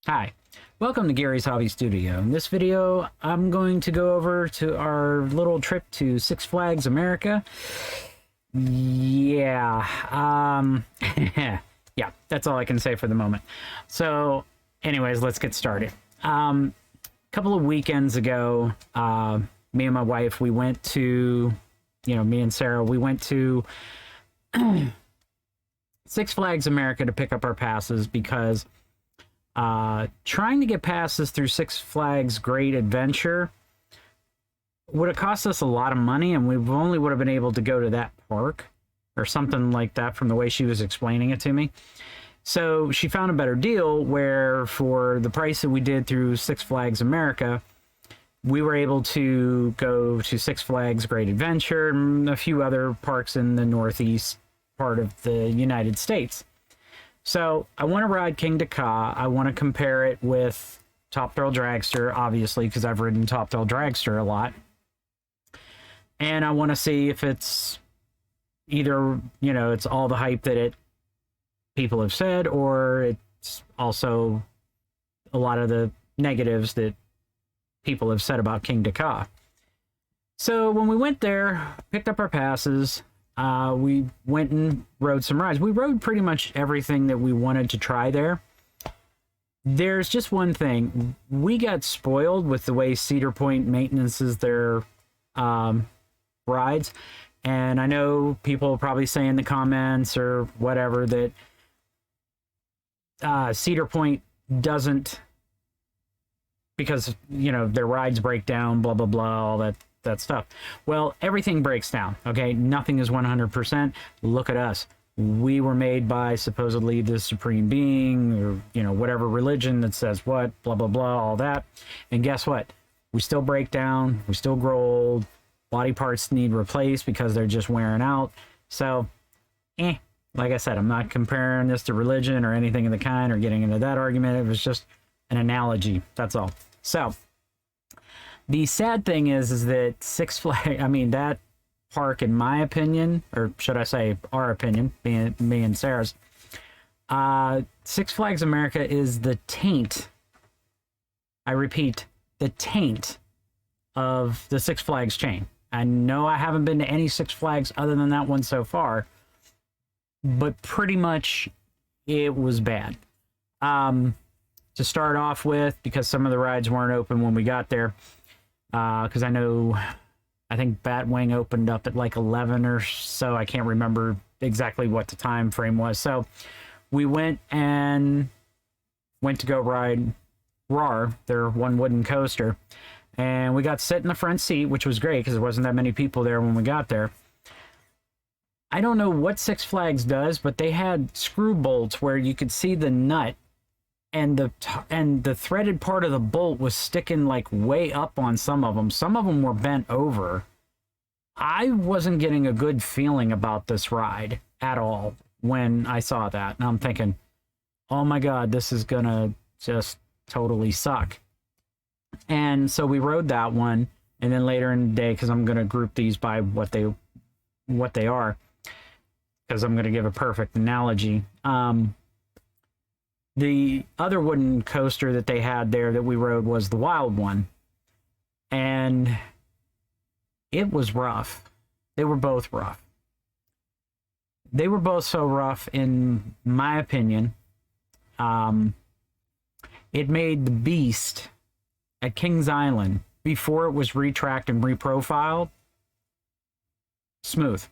Hi, welcome to Gary's Hobby Studio. In this video, I'm going to go over to our little trip to Six Flags America. Yeah, yeah, that's all I can say for the moment. So, anyways, let's get started. A couple of weekends ago, me and my wife, we went to, me and Sarah, we went to Six Flags America to pick up our passes because trying to get passes through Six Flags Great Adventure would have cost us a lot of money, and we only would have been able to go to that park or something like that from the way she was explaining it to me. So she found a better deal where for the price that we did through Six Flags America, we were able to go to Six Flags Great Adventure and a few other parks in the northeast part of the United States. So I want to ride King Ka. I want to compare it with Top Thrill Dragster, obviously, because I've ridden Top Thrill Dragster a lot. And I want to see if it's either, it's all the hype that people have said, or it's also a lot of the negatives that people have said about King Ka. So when we went there, picked up our passes, we went and rode some rides. We rode pretty much everything that we wanted to try there. There's just one thing. We got spoiled with the way Cedar Point maintenances their rides. And I know people probably say in the comments or whatever that Cedar Point doesn't, because, their rides break down, blah, blah, blah, all that stuff. Well, everything breaks down, okay? Nothing is 100%. Look at us. We were made by supposedly the supreme being, or, whatever religion that says what, blah, blah, blah, all that. And guess what? We still break down. We still grow old. Body parts need replaced because they're just wearing out. So, like I said, I'm not comparing this to religion or anything of the kind or getting into that argument. It was just an analogy. That's all. So, the sad thing is that Six Flags, that park, in my opinion, or should I say our opinion, being me and Sarah's, Six Flags America is the taint, I repeat, the taint of the Six Flags chain. I know I haven't been to any Six Flags other than that one so far, but pretty much it was bad. To start off with, because some of the rides weren't open when we got there, because I think Batwing opened up at like 11 or so. I can't remember exactly what the time frame was. So we went to go ride RAR, their one wooden coaster, and we got to sit in the front seat, which was great because there wasn't that many people there when we got there. I don't know what Six Flags does, but they had screw bolts where you could see the nut, and the threaded part of the bolt was sticking like way up on some of them. Some of them were bent over. I wasn't getting a good feeling about this ride at all when I saw that. And I'm thinking, oh my God, this is gonna just totally suck. And so we rode that one, and then later in the day, because I'm gonna group these by what they are, because I'm gonna give a perfect analogy. The other wooden coaster that they had there that we rode was the Wild one. And it was rough. They were both rough. They were both so rough, in my opinion. It made the Beast at Kings Island, before it was retracked and reprofiled, smooth.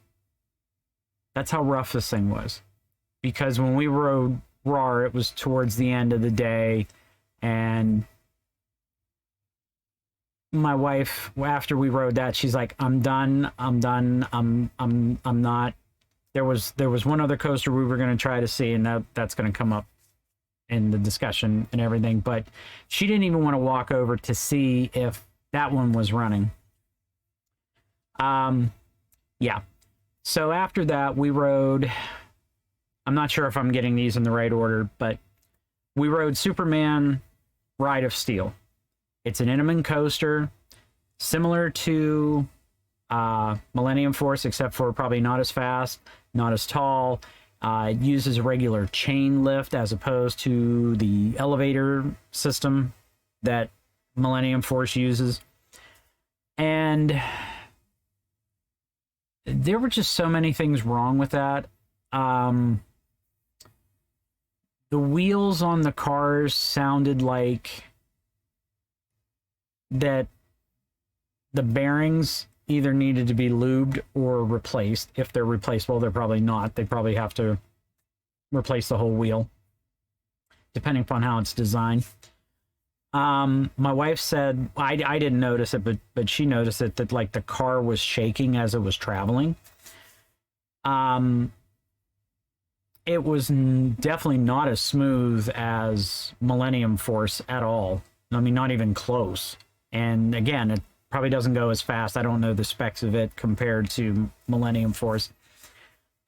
That's how rough this thing was. Because when we rode RAR, it was towards the end of the day, and my wife, after we rode that, she's like, I'm done. I'm not. There was one other coaster we were going to try to see, and that's going to come up in the discussion and everything, but she didn't even want to walk over to see if that one was running. Yeah. So after that, we rode, I'm not sure if I'm getting these in the right order, but we rode Superman Ride of Steel. It's an Intamin coaster, similar to Millennium Force, except for probably not as fast, not as tall, It uses a regular chain lift as opposed to the elevator system that Millennium Force uses. And there were just so many things wrong with that. The wheels on the cars sounded like that the bearings either needed to be lubed or replaced. If they're replaceable, they're probably not. They probably have to replace the whole wheel, depending upon how it's designed. My wife said, I didn't notice it, but she noticed it, that like the car was shaking as it was traveling. It was definitely not as smooth as Millennium Force at all. I mean, not even close. And again, it probably doesn't go as fast. I don't know the specs of it compared to Millennium Force.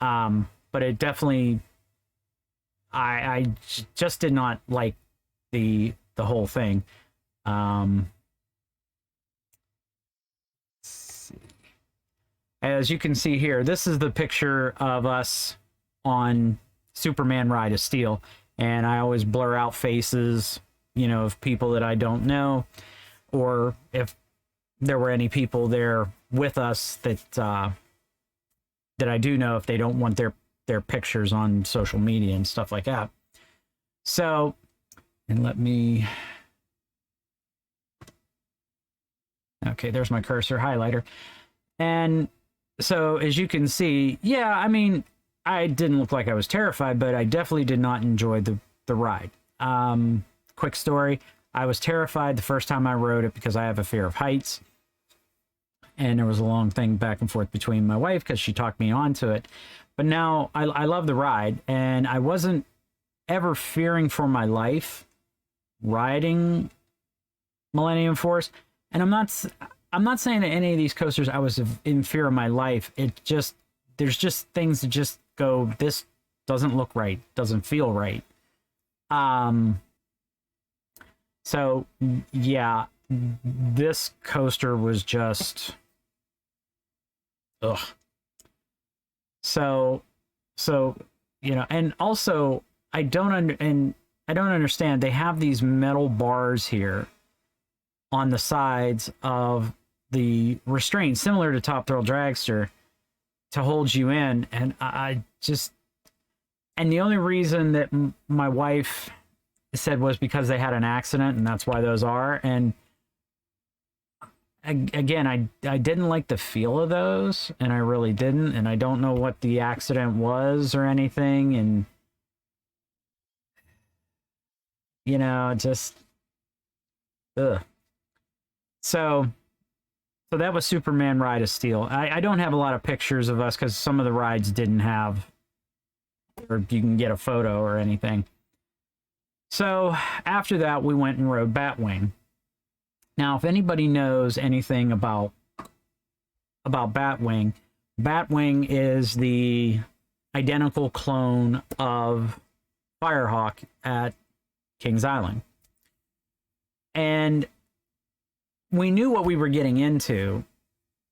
But it definitely, I just did not like the whole thing. As you can see here, this is the picture of us on Superman Ride of Steel, and I always blur out faces, you know, of people that I don't know, or if there were any people there with us that that I do know, if they don't want their pictures on social media and stuff like that. So, and let me, okay, there's my cursor highlighter. And so as you can see, yeah, I mean, I didn't look like I was terrified, but I definitely did not enjoy the ride. Quick story, I was terrified the first time I rode it because I have a fear of heights. And there was a long thing back and forth between my wife because she talked me onto it. But now I love the ride, and I wasn't ever fearing for my life riding Millennium Force. And I'm not saying that any of these coasters I was in fear of my life. It just, there's just things that just go, this doesn't look right, doesn't feel right. So yeah, this coaster was just, ugh. So, you know, and also I don't understand. They have these metal bars here on the sides of the restraint, similar to Top Thrill Dragster, to hold you in. And I just, and the only reason that my wife said was because they had an accident, and that's why those are. And again, I didn't like the feel of those, and I really didn't. And I don't know what the accident was or anything. And, you know, just, ugh. So that was Superman Ride of Steel. I don't have a lot of pictures of us because some of the rides didn't have, or you can get a photo or anything. So after that, we went and rode Batwing. Now, if anybody knows anything about Batwing, Batwing is the identical clone of Firehawk at Kings Island. And we knew what we were getting into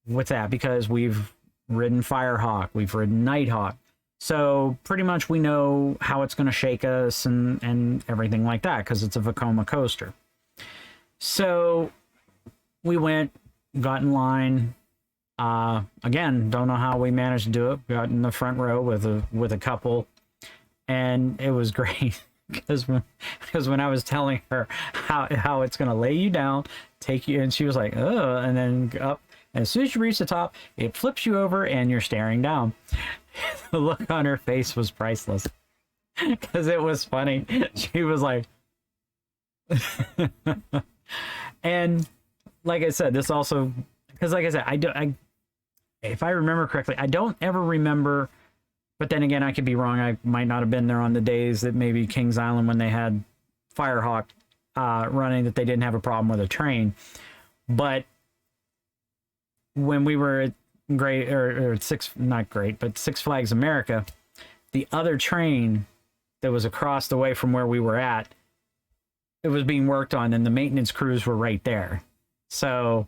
with that because we've ridden Firehawk, we've ridden Nighthawk. So pretty much we know how it's going to shake us and everything like that because it's a Vekoma coaster. So we went, got in line. Again, don't know how we managed to do it. Got in the front row with a couple, and it was great because when I was telling her how it's going to lay you down, take you, and she was like, oh, and then up. And as soon as you reach the top, it flips you over and you're staring down. The look on her face was priceless because it was funny. She was like, and like I said, this also, because like I said, if I remember correctly, I don't ever remember, but then again, I could be wrong. I might not have been there on the days that maybe Kings Island, when they had Firehawk running, that they didn't have a problem with a train. But when we were at Six Flags America, the other train that was across the way from where we were at, it was being worked on, and the maintenance crews were right there. So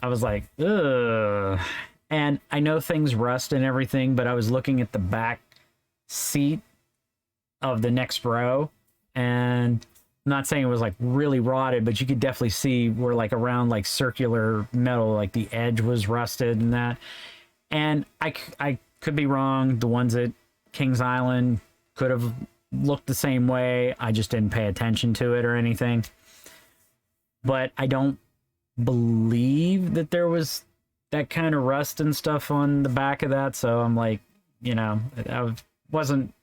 I was like, ugh. And I know things rust and everything, but I was looking at the back seat of the next row, and I'm not saying it was like really rotted, but you could definitely see where like around like circular metal, like the edge was rusted and that. And I could be wrong. The ones at Kings Island could have looked the same way. I just didn't pay attention to it or anything. But I don't believe that there was that kind of rust and stuff on the back of that. So I'm like, I wasn't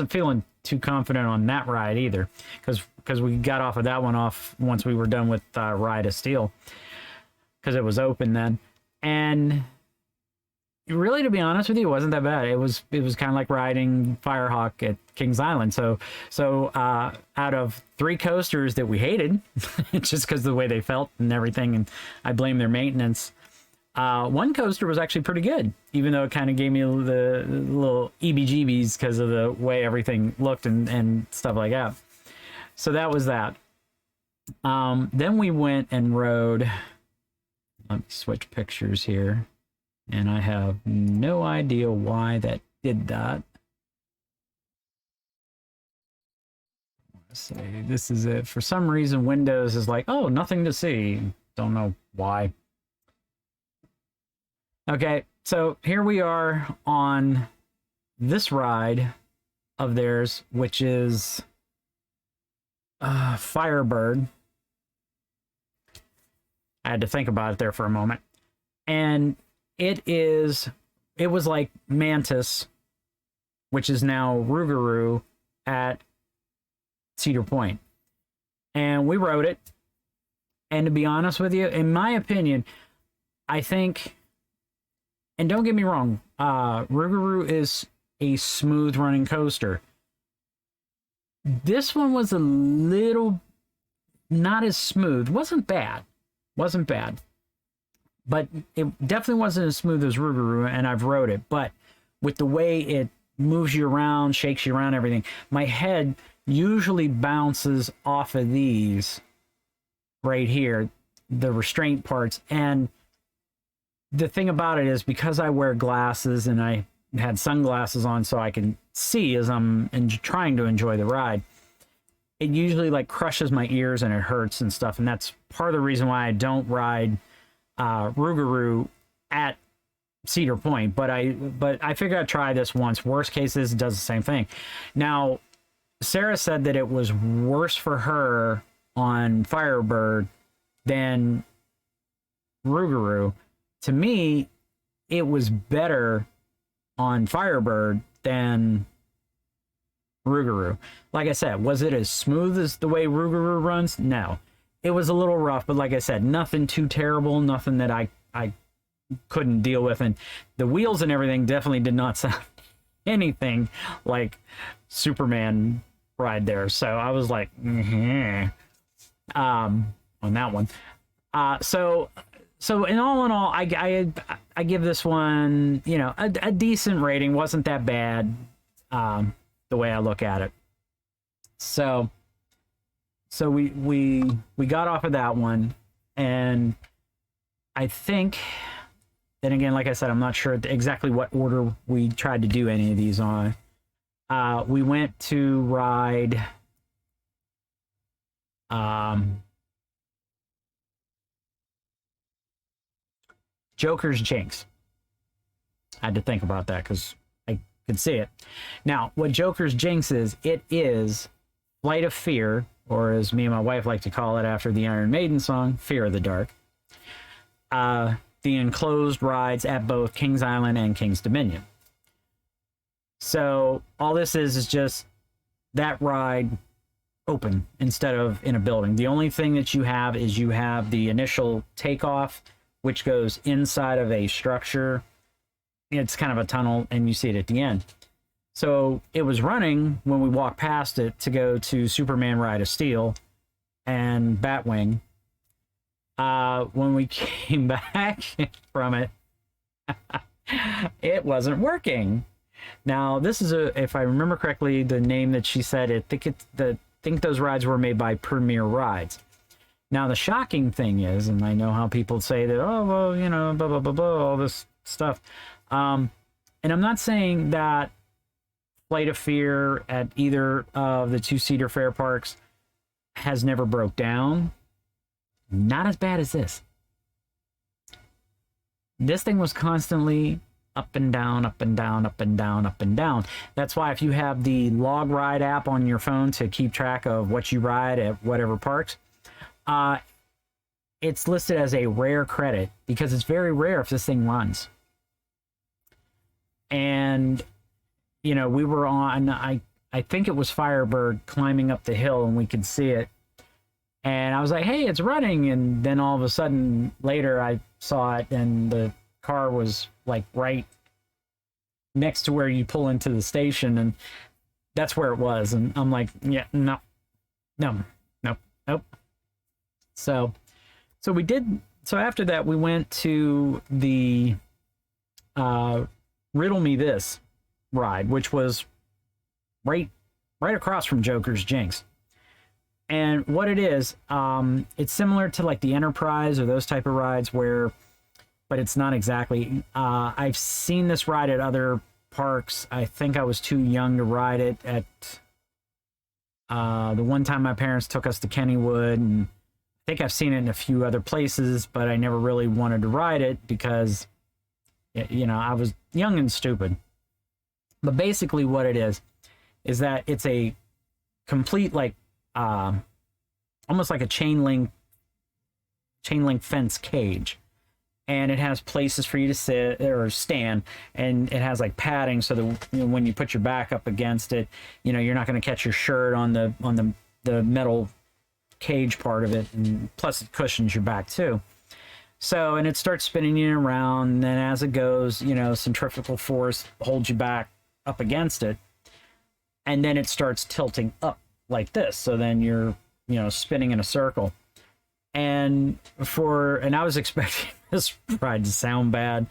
feeling too confident on that ride either, because we got off of that one off once we were done with Ride of Steel, because it was open then. And really, to be honest with you, it wasn't that bad. It was kind of like riding Firehawk at Kings Island. So out of 3 coasters that we hated, just because of the way they felt and everything, and I blame their maintenance, one coaster was actually pretty good, even though it kind of gave me the little EBGBs because of the way everything looked and stuff like that. So that was that. Then we went and rode. Let me switch pictures here. And I have no idea why that did that. Let's see. This is it. For some reason, Windows is like, oh, nothing to see. Don't know why. Okay, so here we are on this ride of theirs, which is Firebird. I had to think about it there for a moment. And it was like Mantis, which is now Rougarou at Cedar Point. And we rode it. And to be honest with you, in my opinion, I think, and don't get me wrong, Rougarou is a smooth running coaster. This one was a little not as smooth. Wasn't bad. But it definitely wasn't as smooth as Rougarou, and I've rode it. But with the way it moves you around, shakes you around, everything, my head usually bounces off of these right here, the restraint parts. And the thing about it is, because I wear glasses and I had sunglasses on so I can see as I'm trying to enjoy the ride, it usually like crushes my ears and it hurts and stuff. And that's part of the reason why I don't ride Rougarou at Cedar Point, but I figured I'd try this once. Worst cases, it does the same thing. Now, Sarah said that it was worse for her on Firebird than Rougarou. To me, it was better on Firebird than Rougarou. Like I said, was it as smooth as the way Rougarou runs? No. It was a little rough, but like I said, nothing too terrible, nothing that I couldn't deal with. And the wheels and everything definitely did not sound anything like Superman ride there. So I was like, on that one. So in all, I give this one, a decent rating. Wasn't that bad, the way I look at it. So we got off of that one, and I think, then again, like I said, I'm not sure exactly what order we tried to do any of these on. We went to ride Joker's Jinx. I had to think about that because I could see it. Now, what Joker's Jinx is, it is Flight of Fear, or as me and my wife like to call it after the Iron Maiden song, Fear of the Dark. The enclosed rides at both Kings Island and Kings Dominion. So all this is just that ride open instead of in a building. The only thing that you have is you have the initial takeoff, which goes inside of a structure. It's kind of a tunnel, and you see it at the end. So it was running when we walked past it to go to Superman Ride of Steel and Batwing. When we came back from it, it wasn't working. Now, this is if I remember correctly, the name that she said, I think those rides were made by Premier Rides. Now, the shocking thing is, and I know how people say that, oh, well, blah, blah, blah, blah, all this stuff. And I'm not saying that Flight of Fear at either of the two-seater fair parks has never broke down. Not as bad as this. This thing was constantly up and down, up and down, up and down, up and down. That's why if you have the Log Ride app on your phone to keep track of what you ride at whatever parks, it's listed as a rare credit because it's very rare if this thing runs. And, you know, we were on, I think it was Firebird climbing up the hill and we could see it. And I was like, hey, it's running. And then all of a sudden later I saw it and the car was like right next to where you pull into the station. And that's where it was. And I'm like, yeah, no. So we did. So after that, we went to the Riddle Me This ride, which was right across from Joker's Jinx. And what it is, it's similar to like the Enterprise or those type of rides but it's not exactly. I've seen this ride at other parks. I think I was too young to ride it at the one time my parents took us to Kennywood, and I think I've seen it in a few other places, but I never really wanted to ride it because, you know, I was young and stupid. But basically what it is that it's a complete, like, almost like a chain link fence cage. And it has places for you to sit or stand, and it has like padding so that, you know, when you put your back up against it, you know, you're not going to catch your shirt on the metal cage part of it, and plus it cushions your back too. So, and it starts spinning you around, and then as it goes, you know, centrifugal force holds you back up against it, and then it starts tilting up like this. So then you're, you know, spinning in a circle. And I was expecting this ride to sound bad,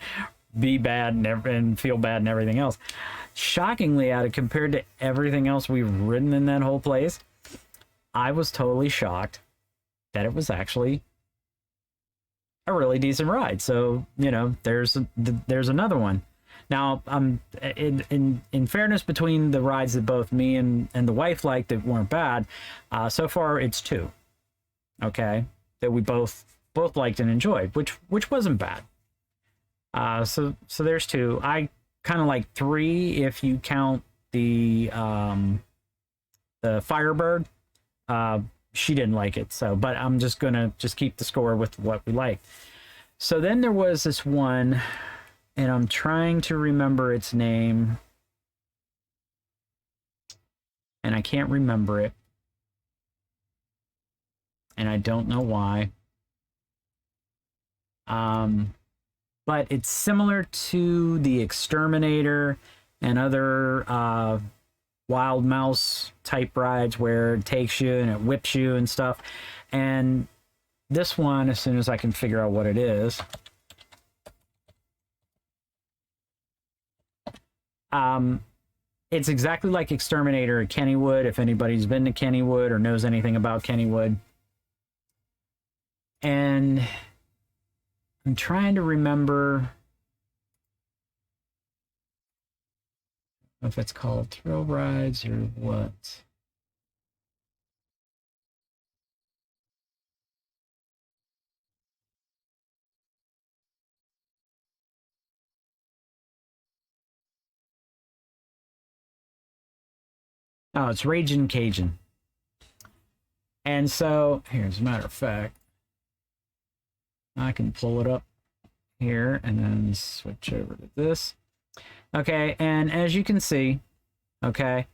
be bad, and feel bad and everything else. Shockingly, compared to everything else we've ridden in that whole place, I was totally shocked that it was actually a really decent ride. So, you know, there's another one. Now, in fairness between the rides that both me and the wife liked that weren't bad, so far it's two. Okay, that we both liked and enjoyed, which wasn't bad. So there's two. I kind of like three if you count the Firebird. She didn't like it, so, but I'm just gonna keep the score with what we liked. So then there was this one, and I'm trying to remember its name, and I can't remember it. And I don't know why. But it's similar to the Exterminator and other Wild Mouse type rides where it takes you and it whips you and stuff. And this one, as soon as I can figure out what it is, it's exactly like Exterminator at Kennywood, if anybody's been to Kennywood or knows anything about Kennywood. And I'm trying to remember if it's called Thrill Rides or what. Oh, it's Ragin' Cajun. And so, here's a matter of fact, I can pull it up here and then switch over to this. Okay, and as you can see, okay,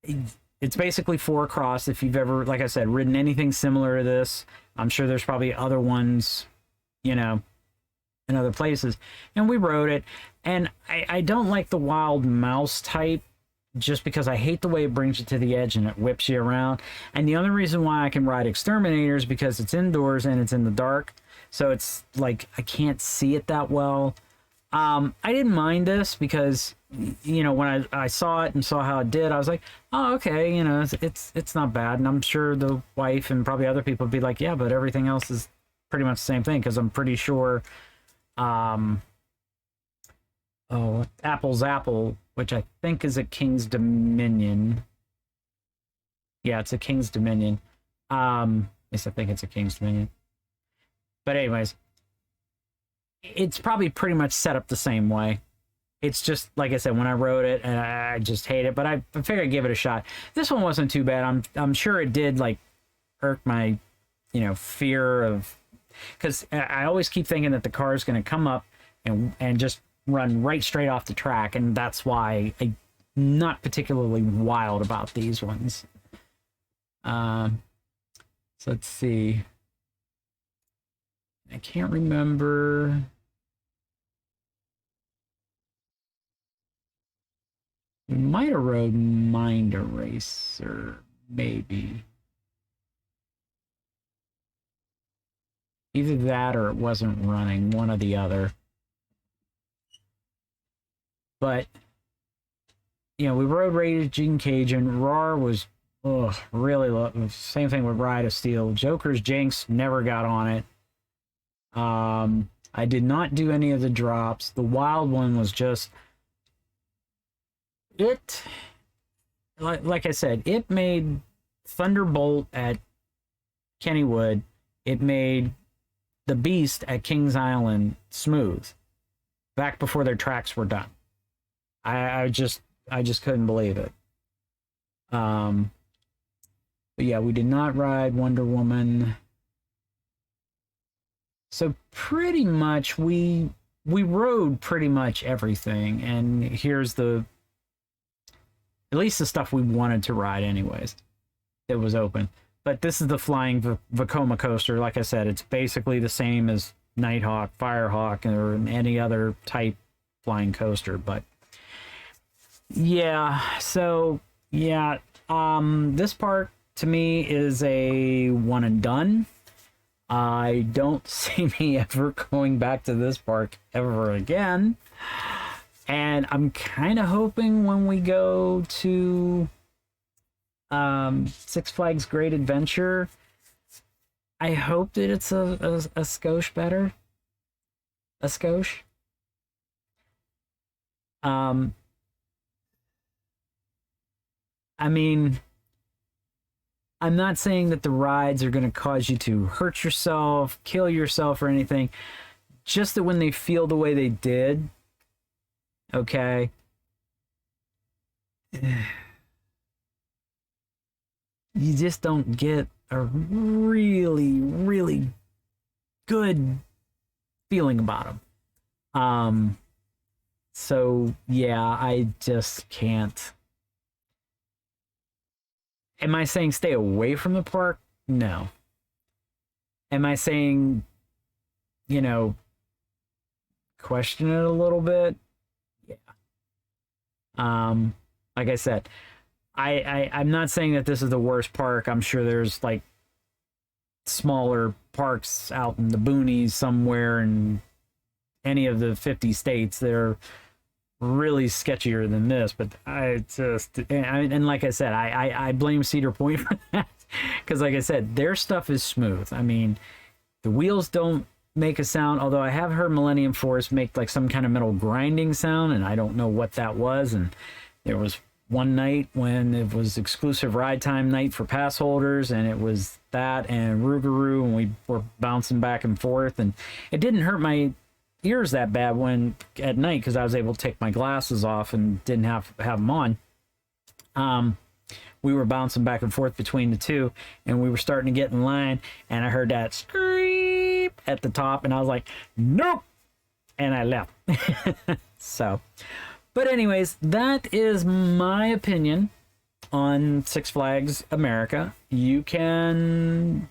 it's basically 4 across. If you've ever, like I said, ridden anything similar to this, I'm sure there's probably other ones, you know, in other places. And we rode it, and I don't like the Wild Mouse type, just because I hate the way it brings you to the edge and it whips you around. And the only reason why I can ride Exterminator is because it's indoors and it's in the dark. So it's like, I can't see it that well. I didn't mind this because, you know, when I saw it and saw how it did, I was like, oh, okay, you know, it's not bad. And I'm sure the wife and probably other people would be like, yeah, but everything else is pretty much the same thing. Because I'm pretty sure oh, Apple's Apple, which I think is a King's Dominion. Yeah, it's a King's Dominion. At least I think it's a King's Dominion. But anyways, it's probably pretty much set up the same way. It's just, like I said, when I wrote it, and I just hate it, but I figured I'd give it a shot. This one wasn't too bad. I'm sure it did, like, irk my, fear of... Because I always keep thinking that the car is going to come up and just run right straight off the track, and that's why I'm not particularly wild about these ones. So let's see. I can't remember... We might have rode Mind Eraser, maybe. Either that or it wasn't running, one or the other. But, we rode Raging Cajun. RAR was really low. Same thing with Ride of Steel. Joker's Jinx never got on it. I did not do any of the drops. The Wild one was just... It, like I said, it made Thunderbolt at Kennywood. It made the Beast at Kings Island smooth. Back before their tracks were done. I just couldn't believe it. But yeah, we did not ride Wonder Woman. So pretty much we rode pretty much everything, and here's at least the stuff we wanted to ride anyways, that was open. But this is the Flying Vekoma coaster. Like I said, it's basically the same as Nighthawk, Firehawk, or any other type flying coaster. But yeah, so yeah, this park to me is a one and done. I don't see me ever going back to this park ever again. And I'm kind of hoping when we go to Six Flags Great Adventure, I hope that it's a skosh better. A skosh. I mean, I'm not saying that the rides are going to cause you to hurt yourself, kill yourself, or anything. Just that when they feel the way they did, okay, you just don't get a really, really good feeling about them. So yeah, I just can't. Am I saying stay away from the park? No. Am I saying, question it a little bit? Yeah. Like I said, I'm not saying that this is the worst park. I'm sure there's like smaller parks out in the boonies somewhere in any of the 50 states that are really sketchier than this, but and like I said, I blame Cedar Point for that, because like I said, their stuff is smooth. I mean, the wheels don't make a sound, although I have heard Millennium Force make like some kind of metal grinding sound, and I don't know what that was. And there was one night when it was exclusive ride time night for pass holders, and it was that and Rougarou, and we were bouncing back and forth, and it didn't hurt my ears that bad when at night, because I was able to take my glasses off and didn't have them on. We were bouncing back and forth between the two, and we were starting to get in line, and I heard that scream at the top, and I was like, nope, and I left. So, but anyways, that is my opinion on Six Flags America. You can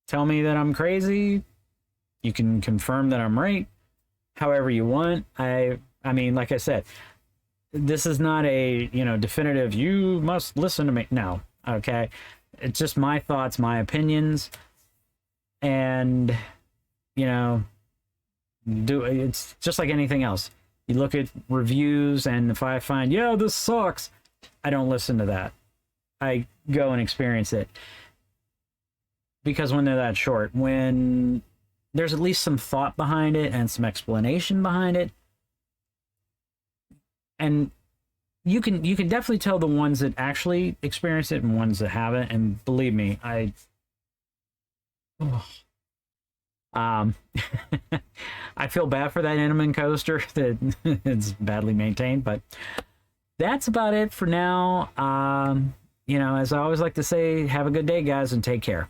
tell me that I'm crazy. You can confirm that I'm right, however you want. I mean, like I said, this is not a, definitive, you must listen to me. No, okay? It's just my thoughts, my opinions, and, it's just like anything else. You look at reviews, and if I find, yeah, this sucks, I don't listen to that. I go and experience it. Because when they're that short, when there's at least some thought behind it and some explanation behind it, and you can definitely tell the ones that actually experience it and ones that haven't. And believe me, um, I feel bad for that Intamin coaster that it's badly maintained, but that's about it for now. You know, as I always like to say, have a good day, guys, and take care.